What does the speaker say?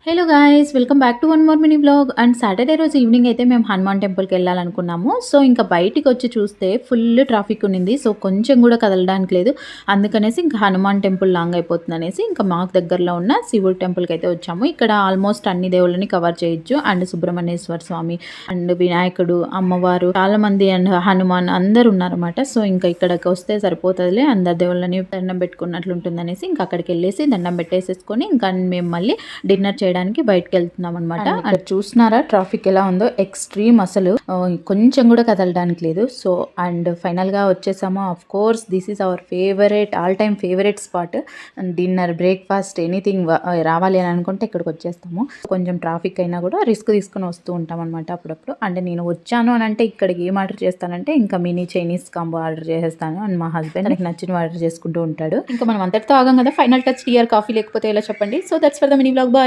Hello guys! Welcome back to one more mini vlog. And Saturday రోజు evening అయితే మేము Hanuman టెంపుల్‌కెళ్ళాలనుకున్నాము. So, ఇంకా బయటికొచ్చి చూస్తే ఫుల్ ట్రాఫిక్ ఉన్నింది. సో, కొంచెం గూడా కదలడానికి లేదు. అందుకనేసి ఇంకా హనుమాన్ టెంపుల్ లాంగ్ అయిపోతుందనేసి ఇంకా మాకు దగ్గరలో ఉన్న శివుడి టెంపుల్‌కైతే వచ్చాము. ఇక్కడ ఆల్మోస్ట్ అన్ని దేవుళ్ళని కవర్ చేయొచ్చు. అండ్ సుబ్రహ్మణ్యేశ్వర స్వామి అండ్ వినాయకుడు, అమ్మవారు చాలామంది అండ్ హనుమాన్ అందరూ ఉన్నారన్నమాట. సో, ఇంకా ఇక్కడికొస్తే సరిపోతదిలే అందరి దేవుళ్ళని దండం పెట్టుకున్నట్లుంటుందనేసి ఇంకా అక్కడికెళ్ళేసి దండం పెట్టేసేసుకొని ఇంకా మేము మళ్ళీ డిన్నర్ చేయడానికి బయటకెళ్తున్నాం అనమాట. ఇక్కడ చూస్తున్నారా ట్రాఫిక్ ఎలా ఉందో, ఎక్స్ట్రీమ్ అసలు కొంచెం కూడా కదలడానికి లేదు. సో అండ్ ఫైనల్ గా వచ్చేసాము. Of course this is our favourite, all time favourite spot. Dinner, breakfast, anything రావాలి అని అనుకుంటే ఇక్కడికి వచ్చేస్తాము. కొంచెం ట్రాఫిక్ అయినా కూడా రిస్క్ తీసుకుని వస్తూ ఉంటాం అనమాట అప్పుడప్పుడు. అంటే నేను వచ్చాను అని అంటే ఇక్కడికి ఏం ఆర్డర్ చేస్తానంటే ఇంకా మినీ చైనీస్ కాంబో ఆర్డర్ చేసేస్తాను. అండ్ మా హస్బెండ్ నాకు నచ్చిన ఆర్డర్ చేసుకుంటూ ఉంటాడు. ఇంకా మనం అంతటితో ఆగం కదా, final touch tea or coffee లేకపోతే ఎలా చెప్పండి. So that's for the mini vlog. Bye.